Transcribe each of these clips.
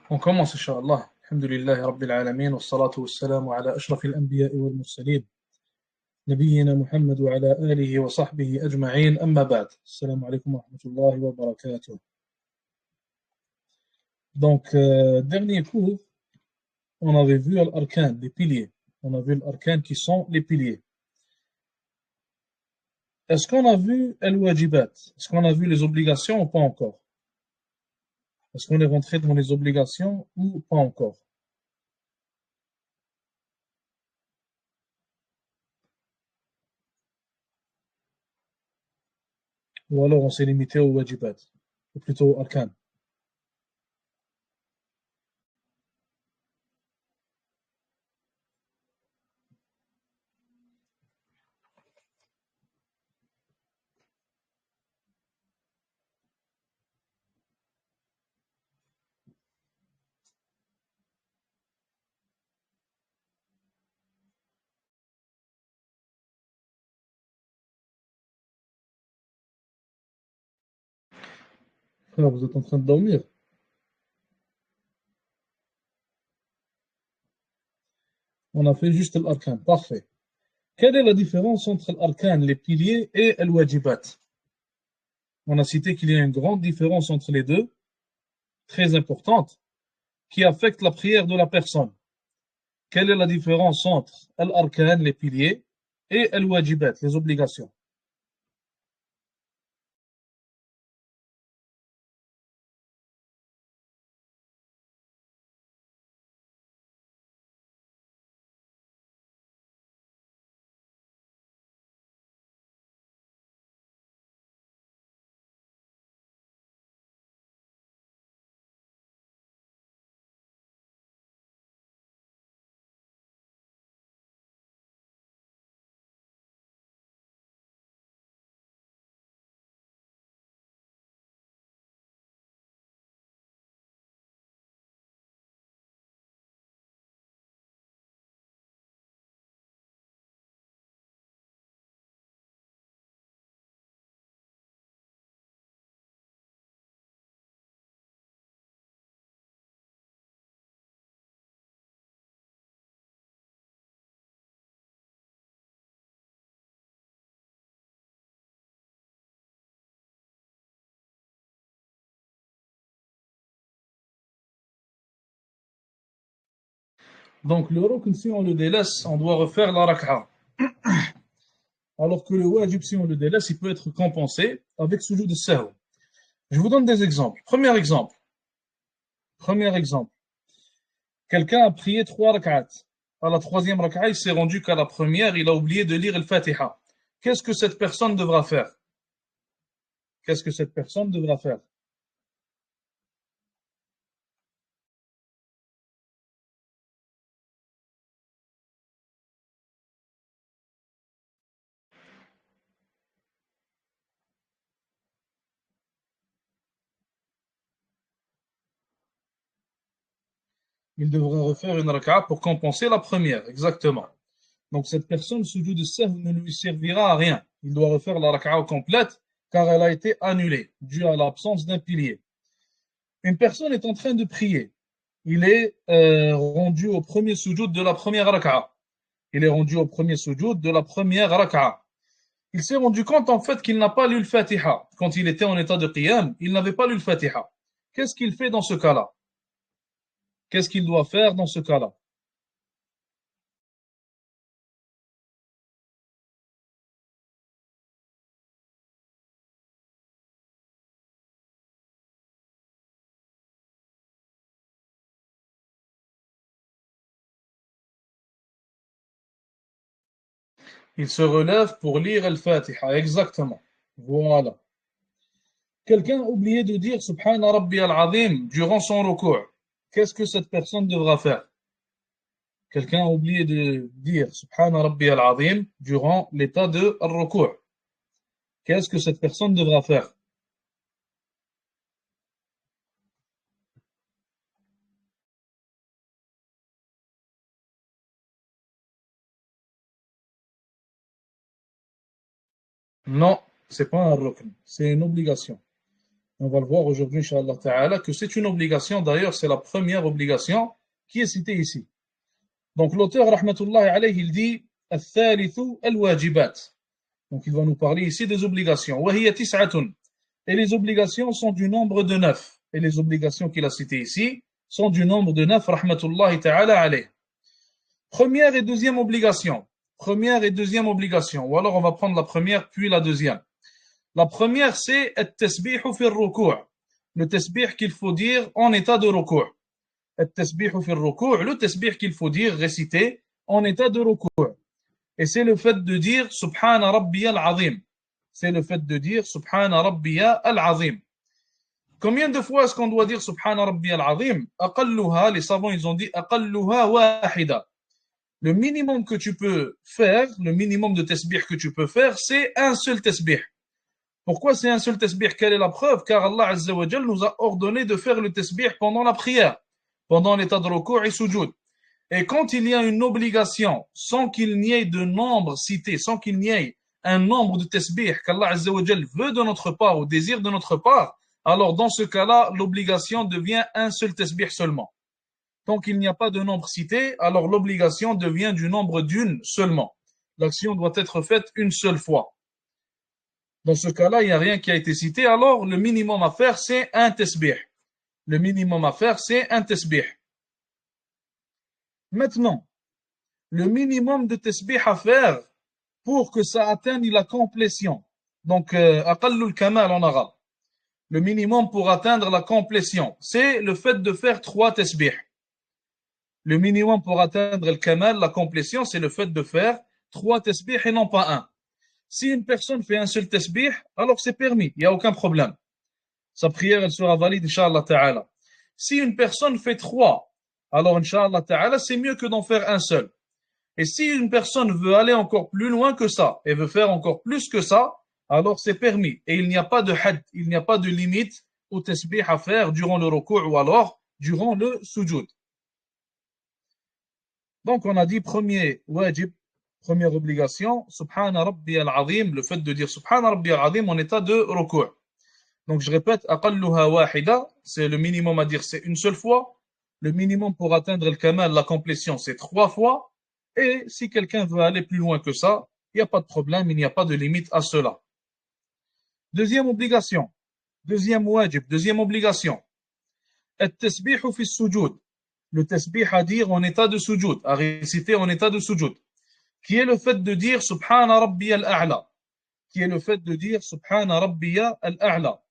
On commence, Inch'Allah. Alhamdulillahi Rabbil Alamin, wa salatu wa salamu ala ashrafil anbiya'i wal mursalin. Nabiyyina Muhammad wa ala alihi wa sahbihi ajma'in, amma ba'd. Assalamu alaikum wa rahmatullahi wa barakatuh. Donc, dernier cours, on avait vu l'arkan, les piliers. On a vu l'arkan qui sont les piliers. Est-ce qu'on a vu al-wajibat? Est-ce qu'on a vu les obligations ou pas encore? Est-ce qu'on est rentré dans les obligations ou pas encore? Ou alors on s'est limité au wajibat, ou plutôt au arkan. Frère, vous êtes en train de dormir? On a fait juste l'arkan. Parfait. Quelle est la différence entre l'arkan, les piliers, et al-wajibat? On a cité qu'il y a une grande différence entre les deux, très importante, qui affecte la prière de la personne. Quelle est la différence entre l'arkan, les piliers, et al-wajibat, les obligations? Donc, le rukn, si on le délaisse, on doit refaire la rak'a. Alors que le wajib, si on le délaisse, il peut être compensé avec sujoud de sahw. Je vous donne des exemples. Premier exemple. Premier exemple. Quelqu'un a prié 3 rak'at. À la troisième rak'a, il s'est rendu qu'à la première, il a oublié de lire le Fatiha. Qu'est-ce que cette personne devra faire? Qu'est-ce que cette personne devra faire? Il devra refaire une rak'a pour compenser la première, exactement. Donc cette personne, sujoud de sahw ne lui servira à rien. Il doit refaire la rak'a complète car elle a été annulée, due à l'absence d'un pilier. Une personne est en train de prier. Il est rendu au premier sujoud de la première rak'a. Il est rendu au premier sujoud de la première rak'a. Il s'est rendu compte en fait qu'il n'a pas lu le Fatiha. Quand il était en état de qiyam, il n'avait pas lu le Fatiha. Qu'est-ce qu'il fait dans ce cas-là? Qu'est-ce qu'il doit faire dans ce cas-là? Il se relève pour lire le Fatiha, exactement. Voilà. Quelqu'un a oublié de dire Subhana Rabbi al-Azim durant son recours. Qu'est-ce que cette personne devra faire? Quelqu'un a oublié de dire Subhana Rabbi al-Azim durant l'état de recours. Qu'est-ce que cette personne devra faire? Non, c'est pas un rukn, c'est une obligation. On va le voir aujourd'hui, Inch'Allah Ta'ala, que c'est une obligation. D'ailleurs, c'est la première obligation qui est citée ici. Donc, l'auteur, rahmatullahi alayhi, il dit Al-thalithu al-wajibat. Donc, il va nous parler ici des obligations. وهي تسعة. Et les obligations sont du nombre de 9. Et les obligations qu'il a citées ici sont du nombre de 9, rahmatullahi ta'ala alayhi. Première et deuxième obligation. Première et deuxième obligation. Ou alors on va prendre la première puis la deuxième. La première, c'est التسبيح في الركوع. Le tasbih qu'il faut dire en état de ruku'. التسبيح في الركوع. Le tasbih qu'il faut dire, réciter en état de ruku'. Et c'est le fait de dire Subhana Rabbiya al-Azim. C'est le fait de dire Subhana Rabbiya al-Azim. Combien de fois est-ce qu'on doit dire Subhana Rabbiya al-Azim? Aqalluha, les savants ils ont dit Aqalluha wahida. Le minimum que tu peux faire, le minimum de tasbih que tu peux faire, c'est un seul tasbih. Pourquoi c'est un seul tasbih? Quelle est la preuve? Car Allah Azza wa Jal nous a ordonné de faire le tasbih pendant la prière, pendant l'état de ruku' et sujoud. Et quand il y a une obligation, sans qu'il n'y ait de nombre cité, sans qu'il n'y ait un nombre de tasbih qu'Allah Azza wa Jal veut de notre part ou désire de notre part, alors dans ce cas-là, l'obligation devient un seul tasbih seulement. Tant qu'il n'y a pas de nombre cité, alors l'obligation devient du nombre d'une seulement. L'action doit être faite une seule fois. Dans ce cas-là, il n'y a rien qui a été cité, alors le minimum à faire, c'est un tasbih. Le minimum à faire, c'est un tasbih. Maintenant, le minimum de tasbih à faire pour que ça atteigne la complétion. Donc, aqallul kamal en arabe. Le minimum pour atteindre la complétion, c'est le fait de faire 3 tasbih. Le minimum pour atteindre le kamal, la complétion, c'est le fait de faire 3 tasbih et non pas un. Si une personne fait un seul tasbih, alors c'est permis, il n'y a aucun problème. Sa prière, elle sera valide, Inch'Allah Ta'ala. Si une personne fait 3, alors Inch'Allah Ta'ala, c'est mieux que d'en faire un seul. Et si une personne veut aller encore plus loin que ça, et veut faire encore plus que ça, alors c'est permis. Et il n'y a pas de had, il n'y a pas de limite au tasbih à faire durant le ruku' ou alors durant le sujoud. Donc on a dit premier wajib, première obligation, Subhana Rabbi al-Azim, le fait de dire Subhana Rabbi al-Azim en état de ruku'. Donc je répète, aqalluha wahida, c'est le minimum à dire, c'est une seule fois. Le minimum pour atteindre le kamal, la complétion, c'est 3 fois. Et si quelqu'un veut aller plus loin que ça, il n'y a pas de problème, il n'y a pas de limite à cela. Deuxième obligation, deuxième wajib, deuxième obligation. التسبيح في السجود. Le tasbih à dire en état de sujoud, à réciter en état de sujoud. Qui est le fait de dire Subhana Rabbiya al-A'la. Qui est le fait de dire Subhana Rabbiya al-A'la.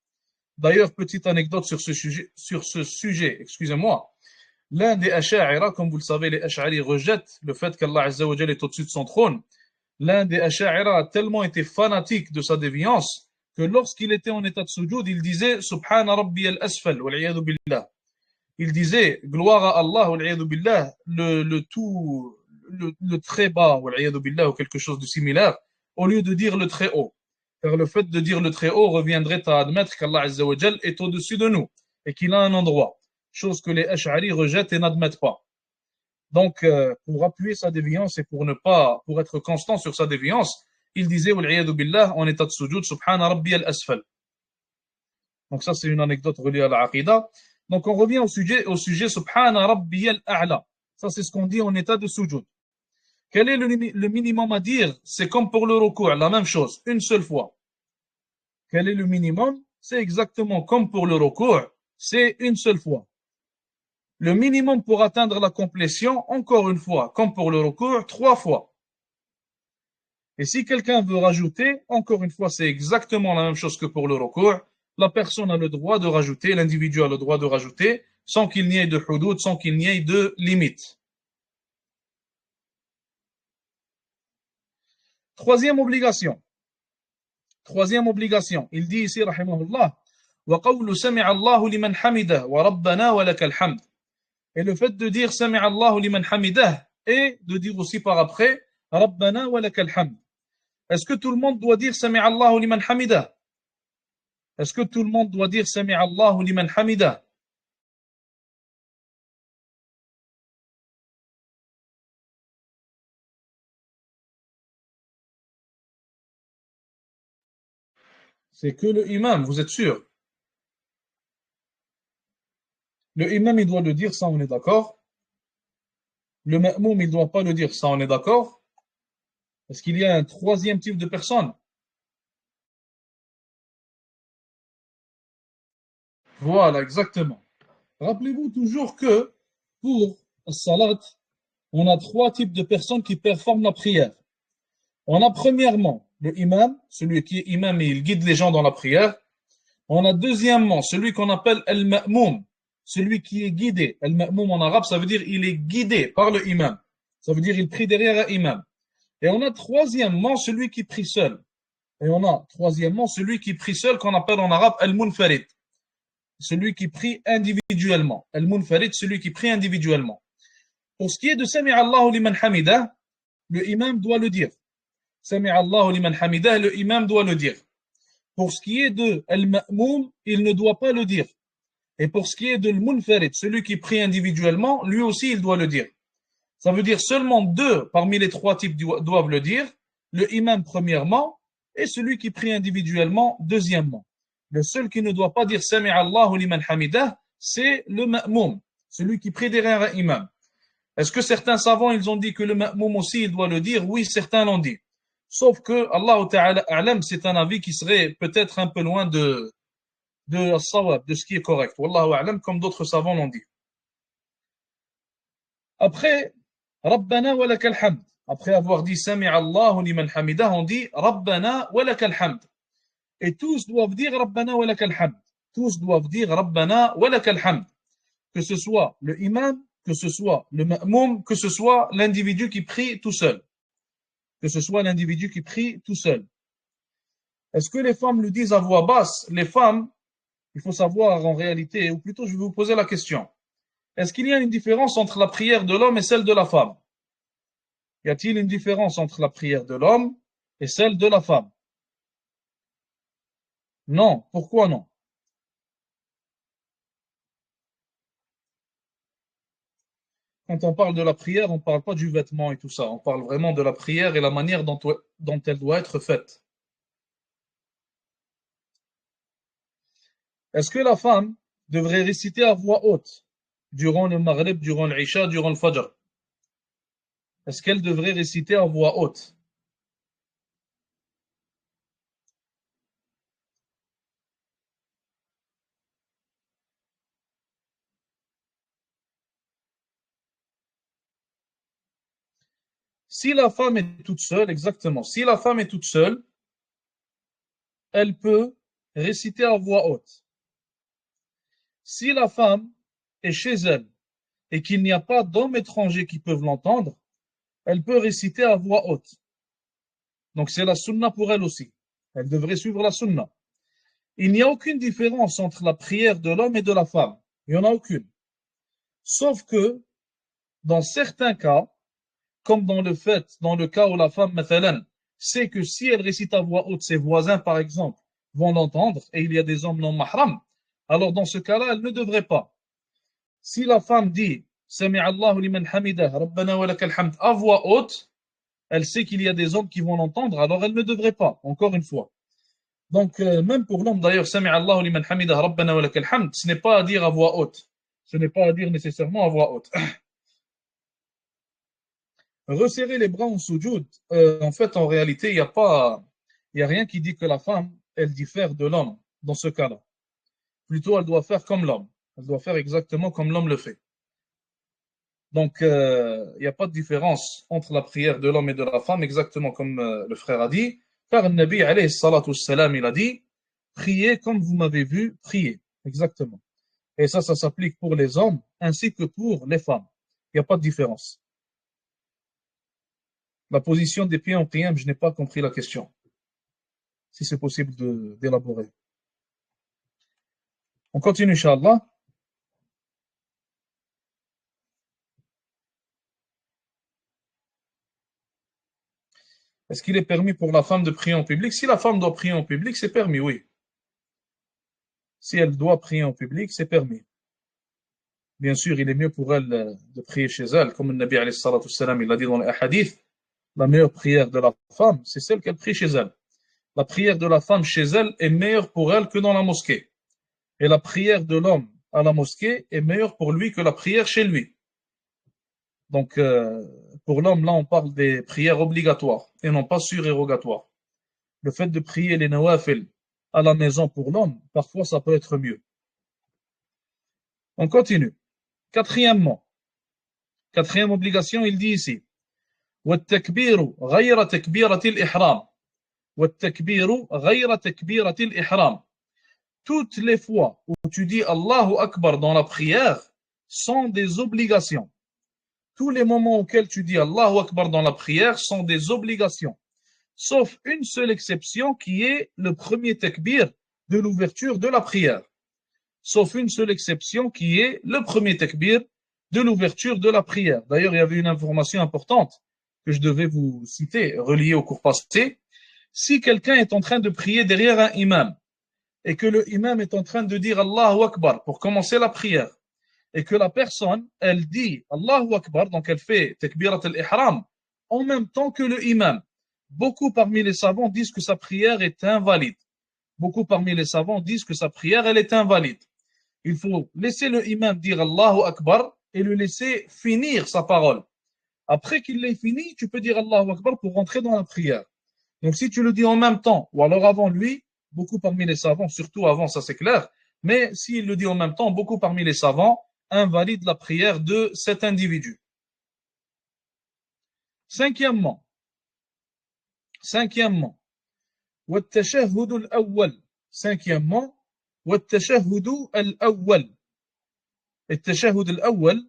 D'ailleurs, petite anecdote sur ce sujet, excusez-moi. L'un des Ash'a'ira, comme vous le savez, les Ash'ari rejettent le fait qu'Allah Azza wa Jal est au-dessus de son trône. L'un des Ash'a'ira a tellement été fanatique de sa déviance que lorsqu'il était en état de sujoud, il disait Subhana Rabbi al-Asfal, wal billah. Il disait gloire à Allah, wal billah, le très bas, wal billah, ou quelque chose de similaire, au lieu de dire le très haut. Car le fait de dire le très haut reviendrait à admettre qu'Allah Azza wa Jal est au-dessus de nous et qu'il a un endroit, chose que les Ash'ari rejettent et n'admettent pas. Donc, pour appuyer sa déviance et pour être constant sur sa déviance, il disait, wal billah, en état de sujoud, Subhana Rabbi al-Asfal. Donc ça, c'est une anecdote reliée à la Aqidah. Donc on revient au sujet Subhana Rabbi al-A'la. Ça, c'est ce qu'on dit en état de sujoud. Quel est le minimum à dire? C'est comme pour le ruku', la même chose, une seule fois. Quel est le minimum? C'est exactement comme pour le ruku', c'est une seule fois. Le minimum pour atteindre la complétion, encore une fois, comme pour le ruku', 3 fois. Et si quelqu'un veut rajouter, encore une fois, c'est exactement la même chose que pour le ruku', la personne a le droit de rajouter, l'individu a le droit de rajouter, sans qu'il n'y ait de hudud, sans qu'il n'y ait de limite. Troisième obligation. Troisième obligation. Il dit ici, rahimahullah, وَقَوْلُ سَمِعَ اللَّهُ لِمَنْ حَمِدَهُ وَرَبَّنَا وَلَكَ الْحَمْدُ. Et le fait de dire سَمِعَ اللَّهُ لِمَنْ حَمِدَهُ et de dire aussi par après رَبَّنَا وَلَكَ الْحَمْدُ. Est-ce que tout le monde doit dire سَمِعَ اللَّهُ لِمَنْ حَمِدَهُ? Est-ce que tout le monde doit dire سَمِعَ اللَّهُ لِمَنْ حَمِدَهُ? C'est que le imam, vous êtes sûr? Le imam, il doit le dire, ça on est d'accord. Le ma'moum, il ne doit pas le dire, ça on est d'accord. Est-ce qu'il y a un troisième type de personne? Voilà, exactement. Rappelez-vous toujours que pour le salat, on a trois types de personnes qui performent la prière. On a premièrement le imam, celui qui est imam et il guide les gens dans la prière. On a deuxièmement celui qu'on appelle al-ma'moum, celui qui est guidé. Al-ma'moum en arabe, ça veut dire il est guidé par le imam. Ça veut dire il prie derrière un imam. Et on a troisièmement celui qui prie seul. Et on a troisièmement celui qui prie seul qu'on appelle en arabe al-munfarid, celui qui prie individuellement. Al-munfarid, celui qui prie individuellement. Pour ce qui est de Sami Allahu liman hamidah, le imam doit le dire. Sami Allahu liman hamidah, le imam doit le dire. Pour ce qui est de al-ma'moum, il ne doit pas le dire. Et pour ce qui est de al-munfarid, celui qui prie individuellement, lui aussi il doit le dire. Ça veut dire seulement deux parmi les trois types doivent le dire. Le imam premièrement et celui qui prie individuellement deuxièmement. Le seul qui ne doit pas dire Sami Allahu liman hamidah, c'est le ma'moum, celui qui prie derrière un imam. Est-ce que certains savants ils ont dit que le ma'moum aussi il doit le dire? Oui, certains l'ont dit. Sauf que Allah Ta'ala a'lam, c'est un avis qui serait peut-être un peu loin de sawab, de ce qui est correct. Wallahu a'lam, comme d'autres savants l'ont dit. Après, Rabbana wa lakal hamd. Après avoir dit Sami Allahu liman hamidah, on dit Rabbana wa lakal hamd. Et tous doivent dire Rabbana wa lakal hamd. Tous doivent dire Rabbana wa lakal hamd. Que ce soit le imam, que ce soit le ma'moum, que ce soit l'individu qui prie tout seul. Que ce soit l'individu qui prie tout seul. Est-ce que les femmes le disent à voix basse? Les femmes, il faut savoir en réalité, ou plutôt je vais vous poser la question. Est-ce qu'il y a une différence entre la prière de l'homme et celle de la femme? Y a-t-il une différence entre la prière de l'homme et celle de la femme? Non. Pourquoi non? Quand on parle de la prière, on ne parle pas du vêtement et tout ça. On parle vraiment de la prière et la manière dont elle doit être faite. Est-ce que la femme devrait réciter à voix haute durant le Maghrib, durant l'Isha, durant le Fajr? Est-ce qu'elle devrait réciter à voix haute? Si la femme est toute seule, exactement, si la femme est toute seule, elle peut réciter à voix haute. Si la femme est chez elle et qu'il n'y a pas d'hommes étrangers qui peuvent l'entendre, elle peut réciter à voix haute. Donc c'est la sunna pour elle aussi. Elle devrait suivre la sunna. Il n'y a aucune différence entre la prière de l'homme et de la femme. Il n'y en a aucune. Sauf que, dans certains cas, comme dans le cas où la femme, mathalan, sait que si elle récite à voix haute, ses voisins, par exemple, vont l'entendre, et il y a des hommes non mahram, alors dans ce cas-là, elle ne devrait pas. Si la femme dit Sami Allahu liman hamidah, Rabbana wa lakal hamd à voix haute, elle sait qu'il y a des hommes qui vont l'entendre, alors elle ne devrait pas, encore une fois. Donc, même pour l'homme d'ailleurs, Sami Allahu liman hamidah, Rabbana wa lakal hamd, ce n'est pas à dire à voix haute. Ce n'est pas à dire nécessairement à voix haute. Resserrer les bras en soujoud, en fait, en réalité, il y a rien qui dit que la femme, elle diffère de l'homme dans ce cas-là. Plutôt, elle doit faire comme l'homme. Elle doit faire exactement comme l'homme le fait. Donc, il n'y a pas de différence entre la prière de l'homme et de la femme, exactement comme le frère a dit. Car le Nabi, alayhi salatu wassalam, il a dit, priez comme vous m'avez vu prier. Exactement. Et ça s'applique pour les hommes ainsi que pour les femmes. Il n'y a pas de différence. La position des pieds en qiyam, je n'ai pas compris la question. Si c'est possible d'élaborer. On continue, Inch'Allah. Est-ce qu'il est permis pour la femme de prier en public? Si la femme doit prier en public, c'est permis, oui. Si elle doit prier en public, c'est permis. Bien sûr, il est mieux pour elle de prier chez elle, comme le Nabi alayhi salatu wassalam, il l'a dit dans les hadiths, la meilleure prière de la femme, c'est celle qu'elle prie chez elle. La prière de la femme chez elle est meilleure pour elle que dans la mosquée. Et la prière de l'homme à la mosquée est meilleure pour lui que la prière chez lui. Donc, pour l'homme, là, on parle des prières obligatoires et non pas surérogatoires. Le fait de prier les nawafil à la maison pour l'homme, parfois, ça peut être mieux. On continue. Quatrièmement, quatrième obligation, il dit ici, وَالتَّكْبِيرُ غَيْرَ تَكْبِيرَةِ الْإِحْرَامِ وَالتَّكْبِيرُ غَيْرَ تَكْبِيرَةِ الْإِحْرَامِ. Toutes les fois où tu dis Allahu Akbar dans la prière sont des obligations. Tous les moments auxquels tu dis Allahu Akbar dans la prière sont des obligations. Sauf une seule exception qui est le premier takbir de l'ouverture de la prière. Sauf une seule exception qui est le premier takbir de l'ouverture de la prière. D'ailleurs, il y avait une information importante que je devais vous citer, reliée au cours passé. Si quelqu'un est en train de prier derrière un imam et que le imam est en train de dire Allahu Akbar pour commencer la prière et que la personne, elle dit Allahu Akbar, donc elle fait takbirat al-ihram en même temps que le imam, beaucoup parmi les savants disent que sa prière est invalide. Beaucoup parmi les savants disent que sa prière, elle est invalide. Il faut laisser le imam dire Allahu Akbar et le laisser finir sa parole. Après qu'il l'ait fini, tu peux dire Allahu Akbar pour rentrer dans la prière. Donc si tu le dis en même temps ou alors avant lui, beaucoup parmi les savants, surtout avant, ça c'est clair, mais s'il le dit en même temps, beaucoup parmi les savants invalident la prière de cet individu. Cinquièmement, والتشهد الأول. Cinquièmement, والتشهد الأول. التشهد الأول.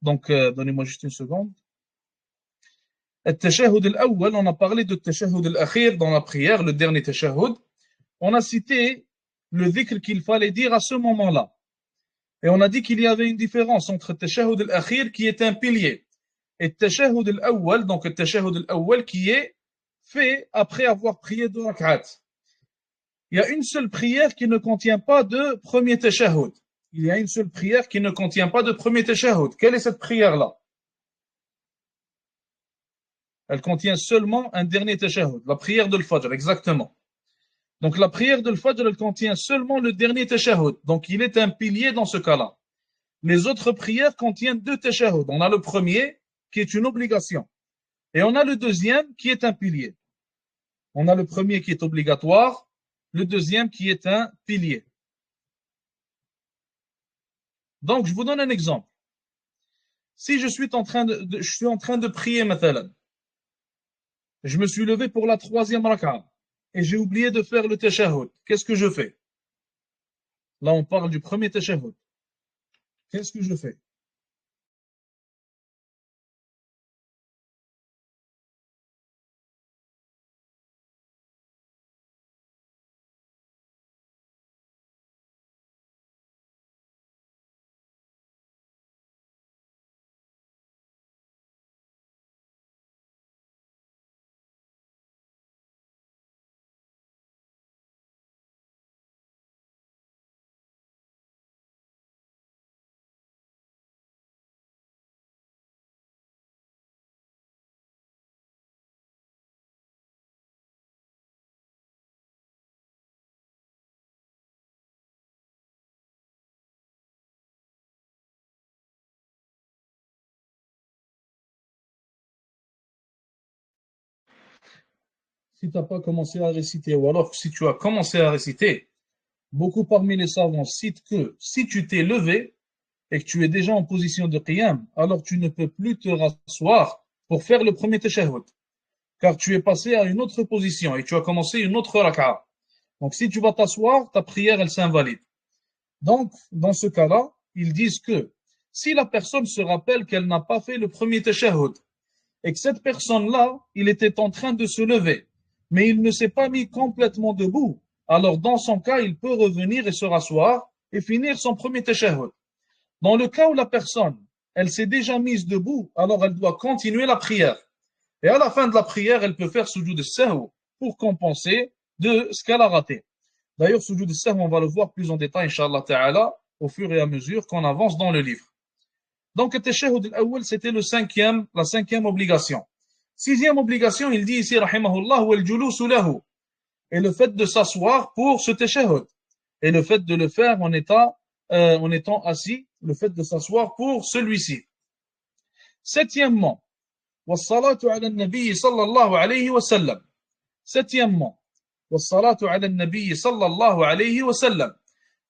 Donc, donnez-moi juste une seconde. التشهد الأول, on a parlé de التشهد الأخير dans la prière, le dernier tashahhud. On a cité le dhikr qu'il fallait dire à ce moment-là. Et on a dit qu'il y avait une différence entre التشهد الأخير qui est un pilier et التشهد الأول, donc التشهد الأول qui est fait après avoir prié 2 rak'at. Il y a une seule prière qui ne contient pas de premier tashahhud. Il y a une seule prière qui ne contient pas de premier tashahhud. Quelle est cette prière-là? Elle contient seulement un dernier tashahhud, la prière de l'Fajr, exactement. Donc la prière de l'Fajr, elle contient seulement le dernier tashahhud. Donc il est un pilier dans ce cas-là. Les autres prières contiennent 2 tashahhud. On a le premier qui est une obligation. Et on a le deuxième qui est un pilier. On a le premier qui est obligatoire, le deuxième qui est un pilier. Donc, je vous donne un exemple. Si je suis en train de prier, mathalan, je me suis levé pour la 3e raka'a et j'ai oublié de faire le tashahhud. Qu'est-ce que je fais? Là, on parle du premier tashahhud. Qu'est-ce que je fais? Si tu n'as pas commencé à réciter, ou alors si tu as commencé à réciter, beaucoup parmi les savants citent que si tu t'es levé et que tu es déjà en position de qiyam, alors tu ne peux plus te rasseoir pour faire le premier tashahhud, car tu es passé à une autre position et tu as commencé une autre raka'a. Donc si tu vas t'asseoir, ta prière, elle s'invalide. Donc, dans ce cas-là, ils disent que si la personne se rappelle qu'elle n'a pas fait le premier tashahhud et que cette personne-là, il était en train de se lever, mais il ne s'est pas mis complètement debout, alors dans son cas, il peut revenir et se rasseoir et finir son premier tashahhud. Dans le cas où la personne, elle s'est déjà mise debout, alors elle doit continuer la prière. Et à la fin de la prière, elle peut faire sujoud as-sahw pour compenser de ce qu'elle a raté. D'ailleurs, sujoud as-sahw, on va le voir plus en détail, Inch'Allah Ta'ala, au fur et à mesure qu'on avance dans le livre. Donc, le tashahhud al-awwal, c'était la 5e obligation. 6e obligation, il dit ici, rahimahullah, wal julusu lahu, et le fait de s'asseoir pour ce tashahhud. et le fait de le faire en étant assis, le fait de s'asseoir pour celui-ci. Septièmement, والصلاة على النبي صلى الله عليه وسلم. Septièmement, والصلاة على النبي صلى الله عليه وسلم.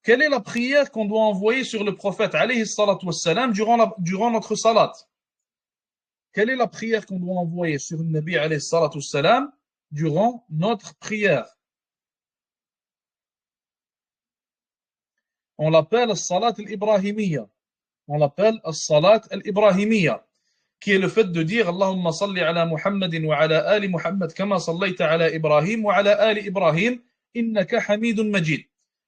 Quelle est la prière qu'on doit envoyer sur le prophète alayhi salatu wassalam durant notre salat? Quelle est la prière qu'on doit envoyer sur le Nabi alayhi salatu wassalam durant notre prière? On l'appelle salat al-Ibrahimiyya. On l'appelle salat al-Ibrahimiyya, qui est le fait de dire Allahumma salli ala Muhammadin wa ala ali Muhammad kama sallaita ala Ibrahim wa ala ali Ibrahim innaka hamidun majid.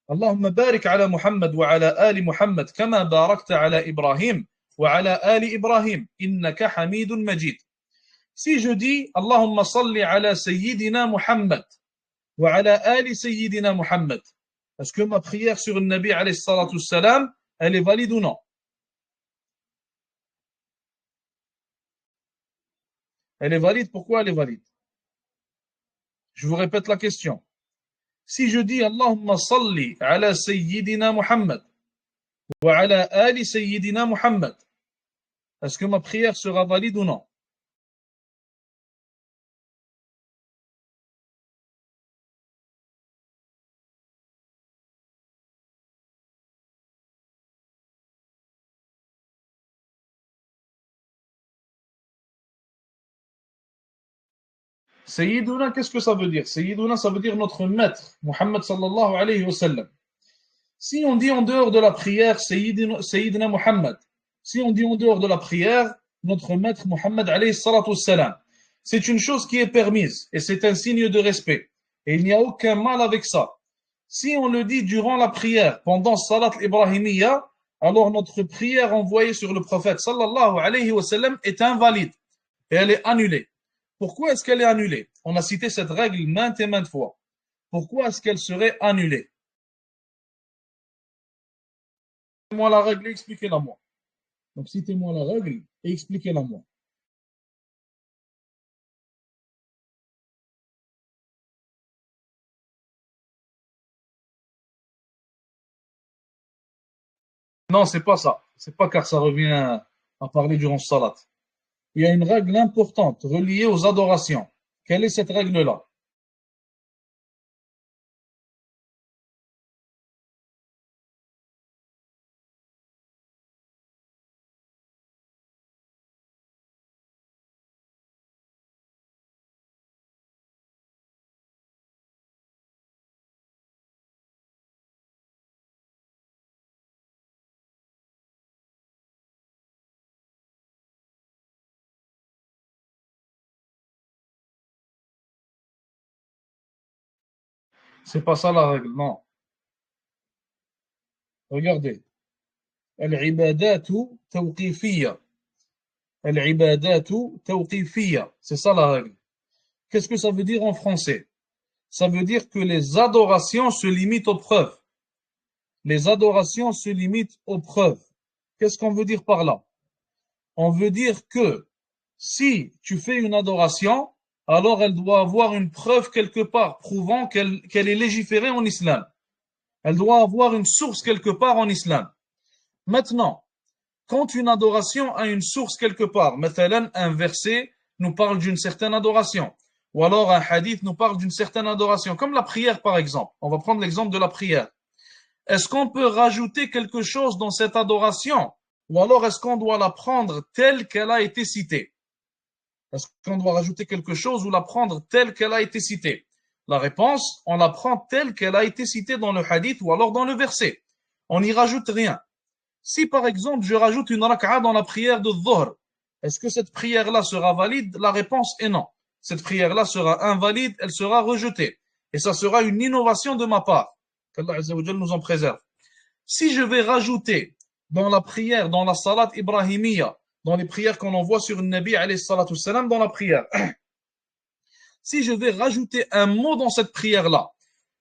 Allahumma barik ala Muhammad wa ala ali Muhammad kama barakta ala Ibrahim wa ala ali Ibrahim innaka hamidun majid. Si je dis Allahumma salli ala Sayyidina Muhammad wa ala ali Sayyidina Muhammad, est-ce que ma prière sur le Nabi alayhi salatu wassalam, elle est valide ou non? Elle est valide. Pourquoi elle est valide? Je vous répète la question. Si je dis Allahumma salli ala Sayyidina Muhammad wa ala ali Sayyidina Muhammad, est-ce que ma prière sera valide ou non? Sayyiduna, qu'est-ce que ça veut dire? Sayyiduna, ça veut dire notre maître, Muhammad sallallahu alayhi wa sallam. Si on dit en dehors de la prière Sayyidina Muhammad, si on dit en dehors de la prière notre maître Muhammad alayhi salatu wassalam, c'est une chose qui est permise et c'est un signe de respect. Et il n'y a aucun mal avec ça. Si on le dit durant la prière, pendant Salat Ibrahimiyya, alors notre prière envoyée sur le prophète sallallahu alayhi wa sallam est invalide et elle est annulée. Pourquoi est-ce qu'elle est annulée? On a cité cette règle maintes et maintes fois. Pourquoi est-ce qu'elle serait annulée? Citez-moi la règle et expliquez-la moi. Donc citez-moi la règle et expliquez-la moi. Non, c'est pas ça. C'est pas car ça revient à parler durant Salat. Il y a une règle importante reliée aux adorations. Quelle est cette règle-là? C'est pas ça la règle, non. Regardez. Al-ibadatu tawqifiyya. Al-ibadatu tawqifiyya. C'est ça la règle. Qu'est-ce que ça veut dire en français? Ça veut dire que les adorations se limitent aux preuves. Les adorations se limitent aux preuves. Qu'est-ce qu'on veut dire par là? On veut dire que si tu fais une adoration, alors elle doit avoir une preuve quelque part prouvant qu'elle est légiférée en islam. Elle doit avoir une source quelque part en islam. Maintenant, quand une adoration a une source quelque part, مثلا, un verset nous parle d'une certaine adoration, ou alors un hadith nous parle d'une certaine adoration, comme la prière par exemple. On va prendre l'exemple de la prière. Est-ce qu'on peut rajouter quelque chose dans cette adoration, ou alors est-ce qu'on doit la prendre telle qu'elle a été citée? Est-ce qu'on doit rajouter quelque chose ou la prendre telle qu'elle a été citée? La réponse, on la prend telle qu'elle a été citée dans le hadith ou alors dans le verset. On n'y rajoute rien. Si par exemple je rajoute une raka'a dans la prière de Dhuhr, est-ce que cette prière-là sera valide? La réponse est non. Cette prière-là sera invalide, elle sera rejetée. Et ça sera une innovation de ma part. Qu'Allah Azza wa Jal nous en préserve. Si je vais rajouter dans la prière, dans la salat Ibrahimiyya, dans les prières qu'on envoie sur le Nabi alayhi salatu wassalam, dans la prière, si je vais rajouter un mot dans cette prière-là,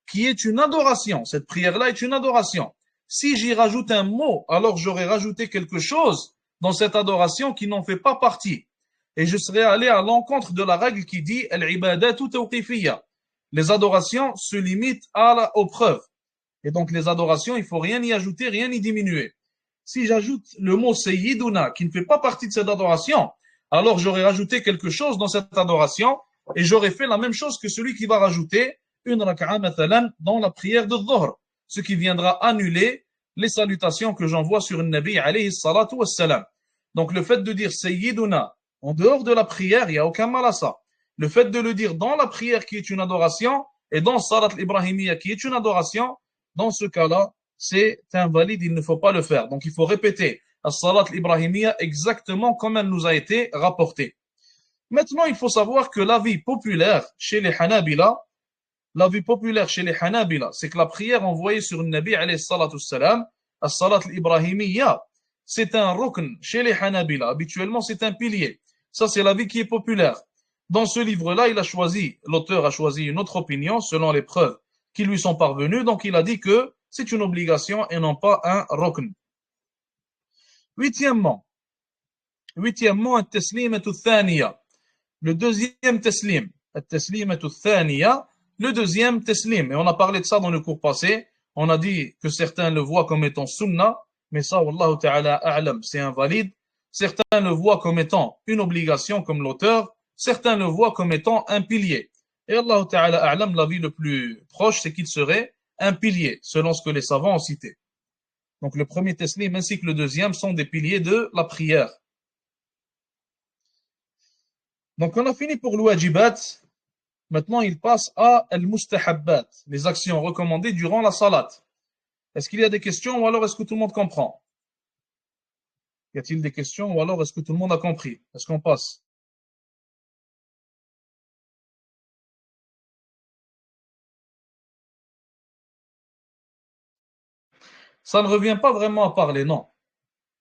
qui est une adoration, cette prière-là est une adoration. Si j'y rajoute un mot, alors j'aurais rajouté quelque chose dans cette adoration qui n'en fait pas partie. Et je serais allé à l'encontre de la règle qui dit al-ibadatu tawqifiyya. Les adorations se limitent aux preuves. Et donc les adorations, il ne faut rien y ajouter, rien y diminuer. Si j'ajoute le mot Sayyiduna, qui ne fait pas partie de cette adoration, alors j'aurais rajouté quelque chose dans cette adoration et j'aurais fait la même chose que celui qui va rajouter une raka'a mathalan dans la prière de Dhuhr, ce qui viendra annuler les salutations que j'envoie sur le Nabi alayhi salatu wassalam. Donc le fait de dire Sayyiduna en dehors de la prière, il n'y a aucun mal à ça. Le fait de le dire dans la prière qui est une adoration et dans Salat l'Ibrahimiyya qui est une adoration, dans ce cas-là, c'est invalide, il ne faut pas le faire. Donc il faut répéter As-Salat l'Ibrahimiyya exactement comme elle nous a été rapportée. Maintenant, il faut savoir que l'avis populaire chez les Hanabila, c'est que la prière envoyée sur le Nabi alayhi salatu salam, As-Salat l'Ibrahimiyya, c'est un rukn chez les Hanabila. Habituellement, c'est un pilier. Ça, c'est l'avis qui est populaire. Dans ce livre-là, l'auteur a choisi une autre opinion selon les preuves qui lui sont parvenues. Donc, il a dit que c'est une obligation et non pas un rukn. Huitièmement, at-taslimatu thaniya. Le deuxième taslim. At-taslimatu thaniya. Le deuxième taslim. Et on a parlé de ça dans le cours passé. On a dit que certains le voient comme étant sunnah, mais ça, wallahu ta'ala a'lam, c'est invalide. Certains le voient comme étant une obligation, comme l'auteur. Certains le voient comme étant un pilier. Et Allah ta'ala a'lam, l'avis le plus proche, c'est qu'il serait un pilier, selon ce que les savants ont cité. Donc le premier taslim ainsi que le deuxième sont des piliers de la prière. Donc on a fini pour l'wajibat. Maintenant il passe à al-mustahabbat, les actions recommandées durant la salat. Est-ce qu'il y a des questions ou alors est-ce que tout le monde comprend? Y a-t-il des questions ou alors est-ce que tout le monde a compris? Est-ce qu'on passe? Ça ne revient pas vraiment à parler, non.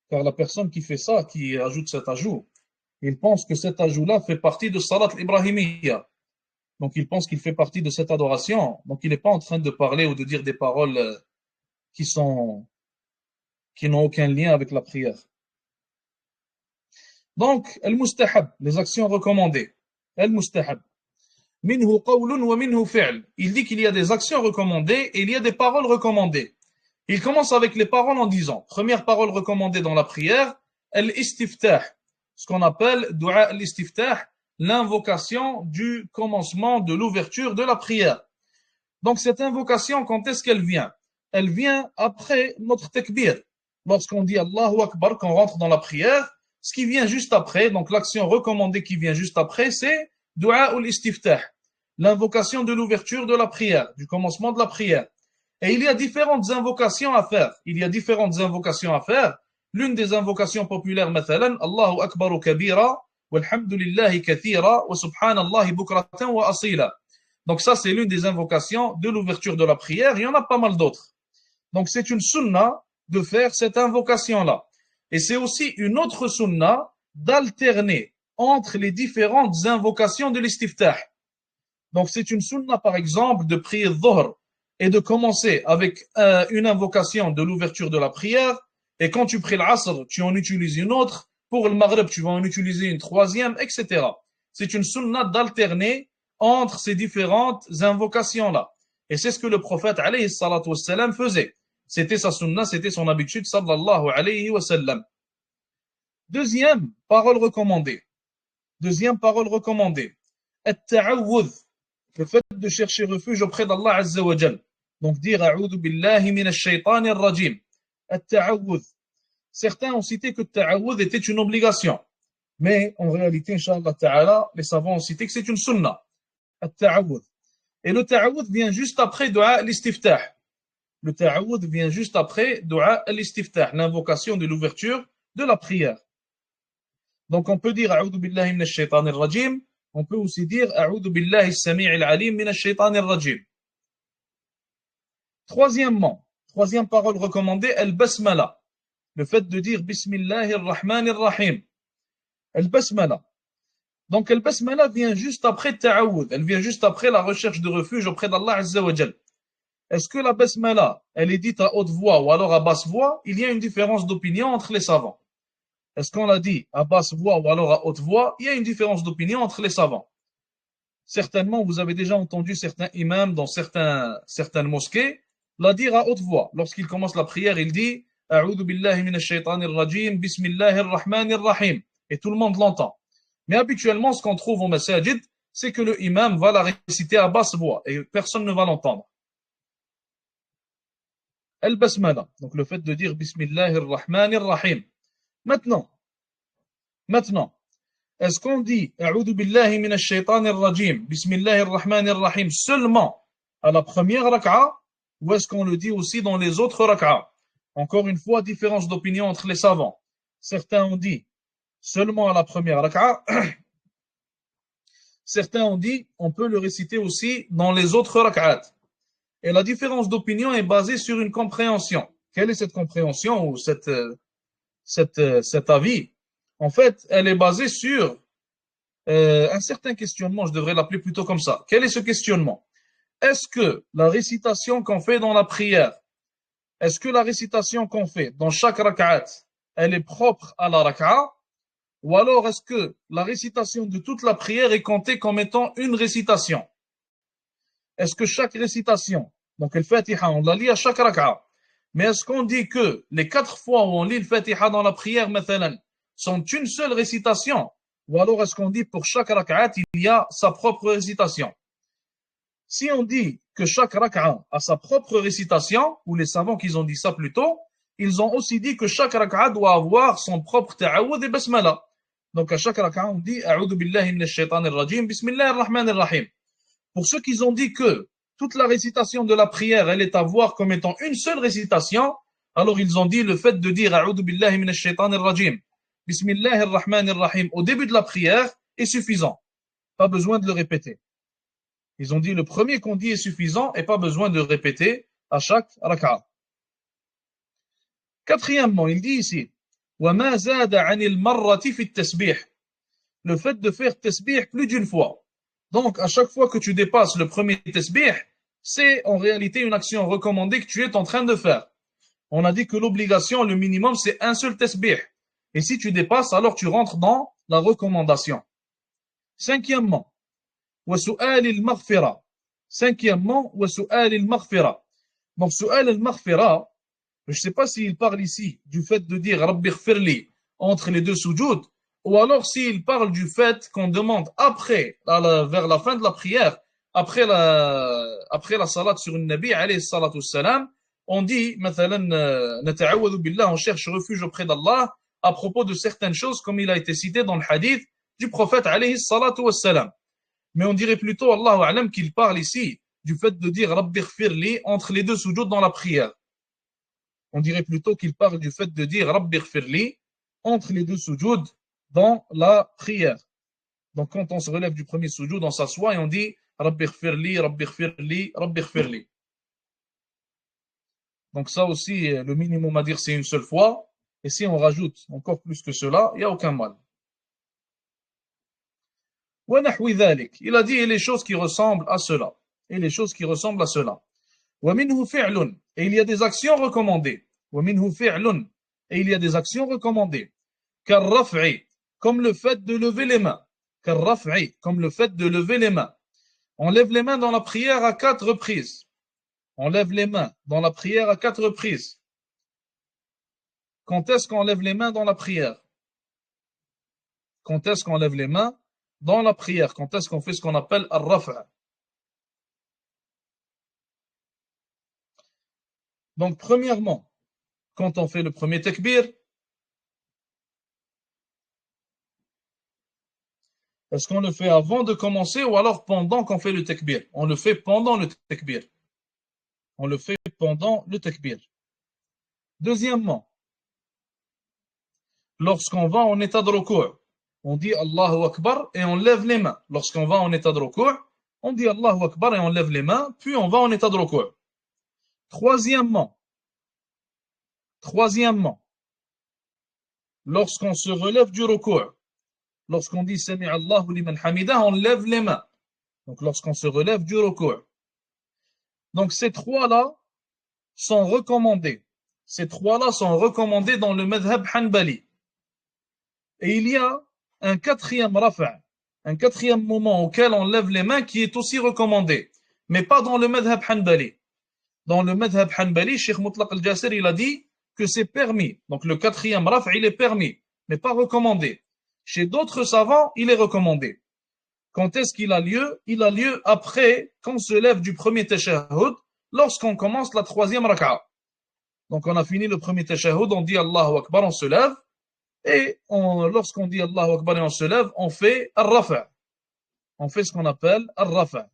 Car la personne qui fait ça, qui ajoute cet ajout, il pense que cet ajout-là fait partie de Salat l'Ibrahimiyya. Donc il pense qu'il fait partie de cette adoration. Donc il n'est pas en train de parler ou de dire des paroles qui n'ont aucun lien avec la prière. Donc, al-mustahab, les actions recommandées. Al-mustahab. Minhu qawlun wa minhu fi'l. Il dit qu'il y a des actions recommandées et il y a des paroles recommandées. Il commence avec les paroles en disant, première parole recommandée dans la prière, al-istiftah, ce qu'on appelle dua al-istiftah, l'invocation du commencement de l'ouverture de la prière. Donc cette invocation, quand est-ce qu'elle vient? Elle vient après notre takbir. Lorsqu'on dit Allahu Akbar, qu'on rentre dans la prière, ce qui vient juste après, donc l'action recommandée qui vient juste après, c'est dua al-istiftah, l'invocation de l'ouverture de la prière, du commencement de la prière. Et il y a différentes invocations à faire. L'une des invocations populaires, mathalan, Allahu Akbar kabira, walhamdulillahi kathira, wa subhanallahi bukratan wa asila. Donc ça, c'est l'une des invocations de l'ouverture de la prière. Il y en a pas mal d'autres. Donc c'est une sunna de faire cette invocation-là. Et c'est aussi une autre sunna d'alterner entre les différentes invocations de l'istiftah. Donc c'est une sunna, par exemple, de prier dhuhr et de commencer avec une invocation de l'ouverture de la prière. Et quand tu pries l'asr, tu en utilises une autre. Pour le maghrib, tu vas en utiliser une troisième, etc. C'est une sunna d'alterner entre ces différentes invocations-là. Et c'est ce que le prophète, alayhi salatu wassalam, faisait. C'était sa sunna, c'était son habitude, sallallahu alayhi wa sallam. Deuxième parole recommandée. At-ta'awwudh, le fait de chercher refuge auprès d'Allah Azza wa Jal. Donc dire A'udhu billahi minash shaytanir rajim. At-ta'awwudh. Certains ont cité que Ta'awwudh était une obligation. Mais en réalité, Inch'Allah Ta'ala, les savants ont cité que c'est une sunna. At-ta'awwudh. Et le ta'awwudh vient juste après dua l'istiftah. Le ta'awwudh vient juste après dua l'istiftah, l'invocation de l'ouverture de la prière. Donc on peut dire A'udhu billahi minash shaytanir rajim. On peut aussi dire A'udhu billahi as-sami'il alim minash shaytanir rajim. Troisième parole recommandée, al-basmala. Le fait de dire Bismillahir Rahmanir Rahim. Al-basmala. Donc al-basmala vient juste après ta'awud. Elle vient juste après la recherche de refuge auprès d'Allah Azza wa Jal. Est-ce que la basmala, elle est dite à haute voix ou alors à basse voix? Il y a une différence d'opinion entre les savants. Est-ce qu'on l'a dit à basse voix ou alors à haute voix? Il y a une différence d'opinion entre les savants. Certainement, vous avez déjà entendu certains imams dans certaines mosquées la dire à haute voix. Lorsqu'il commence la prière, il dit A'udhu billahi minash shaitanir rajim, bismillahir rahmanir rahim. Et tout le monde l'entend. Mais habituellement, ce qu'on trouve au masajid, c'est que le imam va la réciter à basse voix et personne ne va l'entendre. Al-basmala, donc le fait de dire bismillahir rahmanir rahim. Maintenant, est-ce qu'on dit A'udhu billahi minash shaitanir rajim, bismillahir rahmanir rahim seulement à la première rak'a ou est-ce qu'on le dit aussi dans les autres rak'a? Encore une fois, différence d'opinion entre les savants. Certains ont dit seulement à la première rak'a. Certains ont dit on peut le réciter aussi dans les autres rak'at. Et la différence d'opinion est basée sur une compréhension. Quelle est cette compréhension ou cet avis? En fait, elle est basée sur un certain questionnement, je devrais l'appeler plutôt comme ça. Quel est ce questionnement? Est-ce que la récitation qu'on fait dans la prière, est-ce que la récitation qu'on fait dans chaque rak'at, elle est propre à la rak'a? Ou alors est-ce que la récitation de toute la prière est comptée comme étant une récitation? Est-ce que chaque récitation, donc le Fatiha, on la lit à chaque rak'a, mais est-ce qu'on dit que les 4 fois où on lit le Fatiha dans la prière, mathalan, sont une seule récitation? Ou alors est-ce qu'on dit pour chaque rak'at, il y a sa propre récitation? Si on dit que chaque rak'a a sa propre récitation, ou les savants qui ont dit ça plutôt, ils ont aussi dit que chaque rak'a doit avoir son propre ta'awud et basmala. Donc à chaque rak'a, on dit A'udhu billahi minash shaitanir rajim, bismillahir rahmanir rahim. Pour ceux qui ont dit que toute la récitation de la prière, elle est à voir comme étant une seule récitation, alors ils ont dit le fait de dire A'udhu billahi minash shaitanir rajim, bismillahir rahmanir rahim au début de la prière est suffisant. Pas besoin de le répéter. Ils ont dit le premier qu'on dit est suffisant et pas besoin de répéter à chaque rak'a. Quatrièmement, il dit ici وَمَا زَادَ عَنِ الْمَرَّةِ فِي التَّسْبِيحِ, le fait de faire tasbih plus d'une fois. Donc, à chaque fois que tu dépasses le premier tasbih, c'est en réalité une action recommandée que tu es en train de faire. On a dit que l'obligation, le minimum, c'est un seul tasbih. Et si tu dépasses, alors tu rentres dans la recommandation. Cinquièmement, وَسُؤَالِ الْمَغْفِرَةِ. Cinquièmement, وَسُؤَالِ الْمَغْفِرَةِ. Donc, su'al al-maghfira, je ne sais pas s'il parle ici du fait de dire Rabbi ghfirli entre les deux sujoud, ou alors s'il parle du fait qu'on demande après, vers la fin de la prière, après la salat sur une nabi, alayhi salatu salam, on dit, nata'awadhu billah, on cherche refuge auprès d'Allah à propos de certaines choses, comme il a été cité dans le hadith du prophète, alayhi salatu salam. Mais on dirait plutôt, Allahu a'lam, qu'il parle ici du fait de dire Rabbi ghfirli entre les deux sujoud dans la prière. On dirait plutôt qu'il parle du fait de dire Rabbi ghfirli entre les deux sujoud dans la prière. Donc quand on se relève du premier sujoud, on s'assoit et on dit Rabbi ghfirli, Rabbi ghfirli, Rabbi ghfirli. Donc ça aussi, le minimum à dire, c'est une seule fois. Et si on rajoute encore plus que cela, il n'y a aucun mal. Il a dit et les choses qui ressemblent à cela. Et les choses qui ressemblent à cela. Et il y a des actions recommandées. Et il y a des actions recommandées. Comme le fait de lever les mains. Comme le fait de lever les mains. On lève les mains dans la prière à 4 reprises. On lève les mains dans la prière à 4 reprises. Quand est-ce qu'on lève les mains dans la prière? Quand est-ce qu'on lève les mains dans la prière? Quand est-ce qu'on fait ce qu'on appelle al-raf'a? Donc, premièrement, quand on fait le premier takbir, est-ce qu'on le fait avant de commencer ou alors pendant qu'on fait le takbir? On le fait pendant le takbir. On le fait pendant le takbir. Deuxièmement, lorsqu'on va en état de ruku', on dit Allahu Akbar et on lève les mains. Lorsqu'on va en état de ruku', on dit Allahu Akbar et on lève les mains, puis on va en état de ruku'. Troisièmement, lorsqu'on se relève du ruku', lorsqu'on dit Sami Allahu liman hamidah, on lève les mains. Donc lorsqu'on se relève du ruku'. Donc ces trois-là sont recommandés. Ces trois-là sont recommandés dans le madhab hanbali. Et il y a un quatrième rafa', un quatrième moment auquel on lève les mains qui est aussi recommandé, mais pas dans le madhab hanbali. Dans le madhab Hanbali, Cheikh Mutlaq al-Jasir, il a dit que c'est permis. Donc le quatrième raf', il est permis, mais pas recommandé. Chez d'autres savants, il est recommandé. Quand est-ce qu'il a lieu? Il a lieu après qu'on se lève du premier tashahhud, lorsqu'on commence la troisième raka'a. Donc on a fini le premier tashahhud, on dit Allahu Akbar, on se lève, et lorsqu'on dit Allahu Akbar et on se lève, on fait ar-rafa'. On fait ce qu'on appelle ar-rafa'.